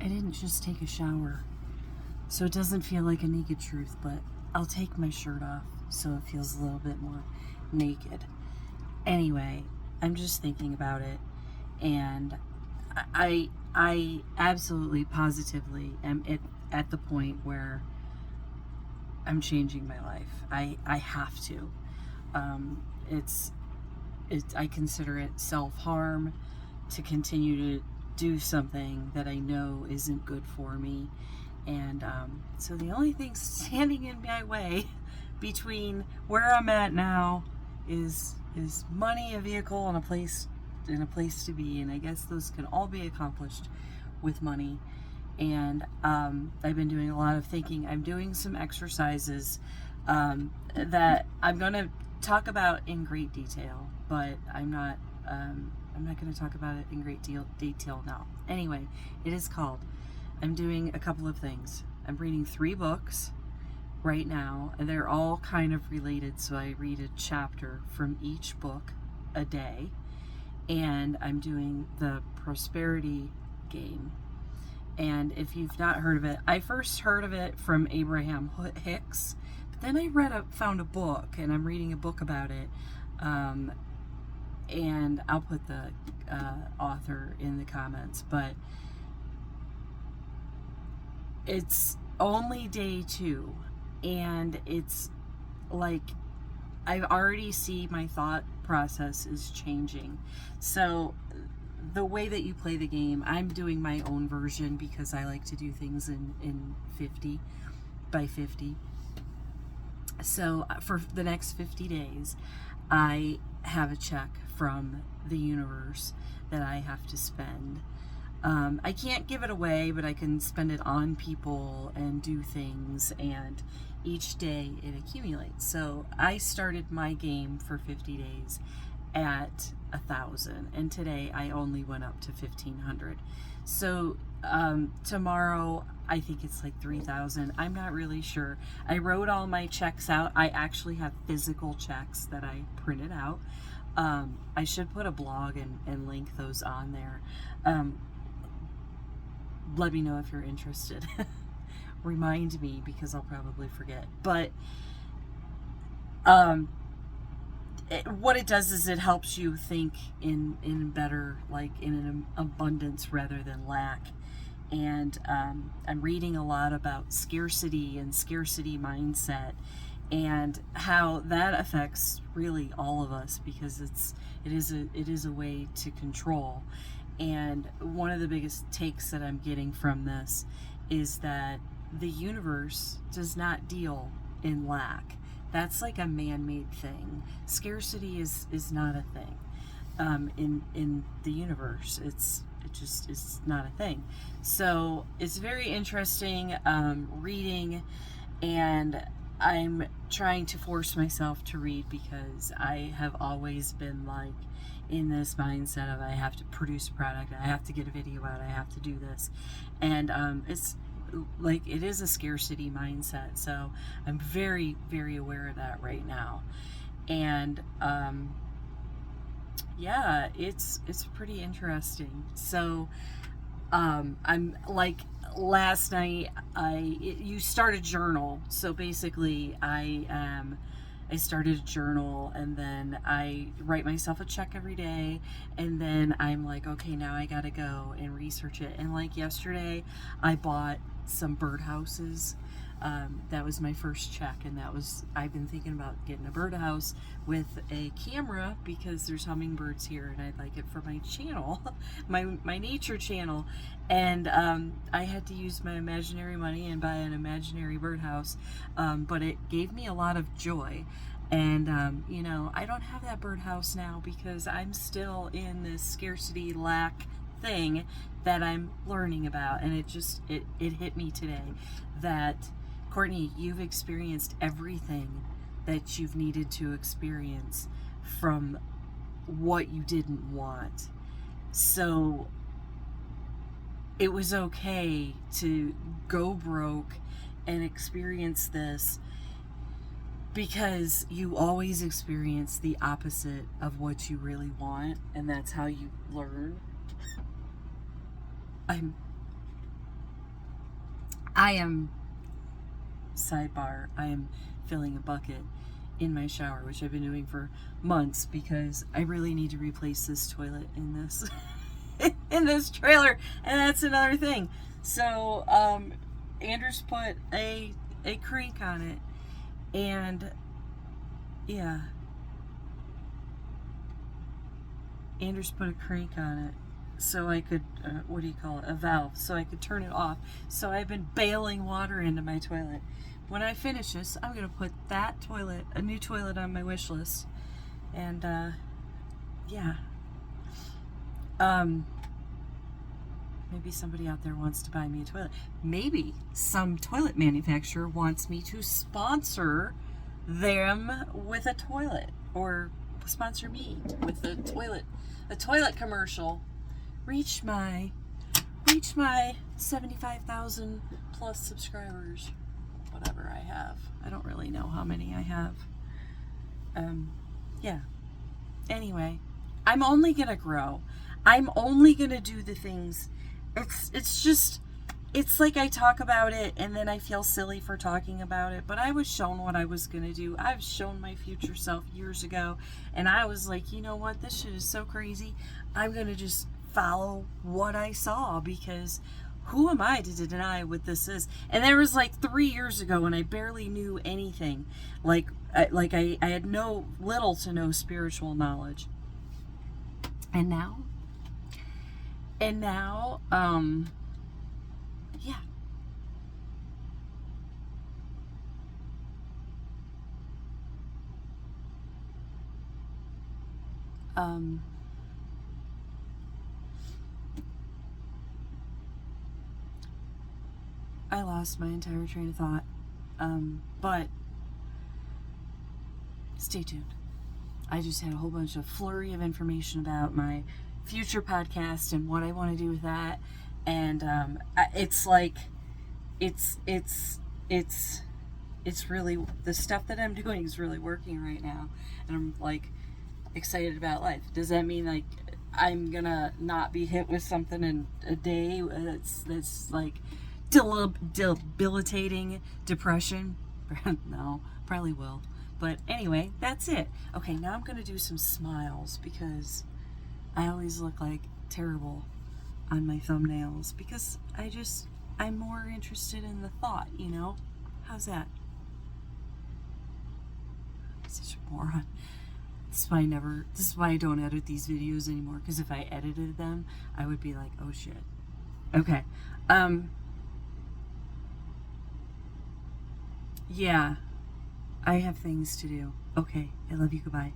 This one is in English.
I didn't just take a shower, so it doesn't feel like a naked truth, but I'll take my shirt off so it feels a little bit more naked. Anyway, I'm just thinking about it, and I absolutely positively am at the point where I'm changing my life. I have to. It's I consider it self-harm to continue to do something that I know isn't good for me. And so the only thing standing in my way between where I'm at now is money, a vehicle, and a place to be. And I guess those can all be accomplished with money. And I've been doing a lot of thinking. I'm doing some exercises that I'm going to talk about in great detail, but I'm not going to talk about it in great detail now. Anyway, it is called, I'm doing a couple of things. I'm reading 3 books right now, and they're all kind of related, so I read a chapter from each book a day. And I'm doing the prosperity game. And if you've not heard of it, I first heard of it from Abraham Hicks, but then I found a book, and I'm reading a book about it. And I'll put the author in the comments, but it's only day 2, and it's like I already see my thought process is changing. So the way that you play the game, I'm doing my own version because I like to do things in 50 by 50. So for the next 50 days, I have a check from the universe that I have to spend. I can't give it away, but I can spend it on people and do things, and each day it accumulates. So I started my game for 50 days at 1,000, and today I only went up to 1,500. So tomorrow I think it's like 3,000. I'm not really sure. I wrote all my checks out. I actually have physical checks that I printed out. I should put a blog and link those on there. Let me know if you're interested. Remind me, because I'll probably forget. But what it does is it helps you think in better, like in an abundance rather than lack. And I'm reading a lot about scarcity and scarcity mindset, and how that affects really all of us, because it is a way to control. And one of the biggest takes that I'm getting from this is that the universe does not deal in lack. That's like a man-made thing. Scarcity is not a thing in the universe. It's not a thing. So it's very interesting reading, and I'm trying to force myself to read because I have always been like in this mindset of I have to produce a product, I have to get a video out, I have to do this. And it's like, it is a scarcity mindset. So I'm very, very aware of that right now. And yeah, it's pretty interesting. So I'm like, last night you start a journal. So basically I started a journal, and then I write myself a check every day, and then I'm like, okay, now I gotta go and research it. And like yesterday I bought some birdhouses. That was my first check, and I've been thinking about getting a birdhouse with a camera because there's hummingbirds here, and I'd like it for my channel, my nature channel. And I had to use my imaginary money and buy an imaginary birdhouse, but it gave me a lot of joy. And you know, I don't have that birdhouse now because I'm still in this scarcity lack thing that I'm learning about. And it hit me today that, Courtney, you've experienced everything that you've needed to experience from what you didn't want. So it was okay to go broke and experience this, because you always experience the opposite of what you really want, and that's how you learn. I'm I am, sidebar, I am filling a bucket in my shower, which I've been doing for months because I really need to replace this toilet in this in this trailer, and that's another thing. So Andrew's put a crank on it, and yeah, Andrew's put a crank on it so I could, what do you call it, a valve, so I could turn it off. So I've been bailing water into my toilet. When I finish this, I'm going to put that toilet, a new toilet, on my wish list. And, yeah. Maybe somebody out there wants to buy me a toilet. Maybe some toilet manufacturer wants me to sponsor them with a toilet, or sponsor me with a toilet commercial. Reach my 75,000 plus subscribers, whatever I have. I don't really know how many I have. Yeah. Anyway, I'm only gonna grow. I'm only gonna do the things. It's like I talk about it and then I feel silly for talking about it, but I was shown what I was going to do. I was shown my future self years ago, and I was like, you know what, this shit is so crazy. I'm going to just follow what I saw, because who am I to deny what this is? And there was like 3 years ago when I barely knew anything. I had little to no spiritual knowledge. And now, yeah. I lost my entire train of thought. But stay tuned. I just had a whole bunch of flurry of information about my future podcast and what I want to do with that. And it's really, the stuff that I'm doing is really working right now, and I'm like excited about life. Does that mean like I'm gonna not be hit with something in a day that's like debilitating depression? No, probably will. But anyway, that's it. Okay, now I'm gonna do some smiles, because I always look like terrible on my thumbnails, because I'm more interested in the thought, you know? How's that? Such a moron. This is why I don't edit these videos anymore, because if I edited them, I would be like, oh shit. Okay. Yeah. I have things to do. Okay. I love you. Goodbye.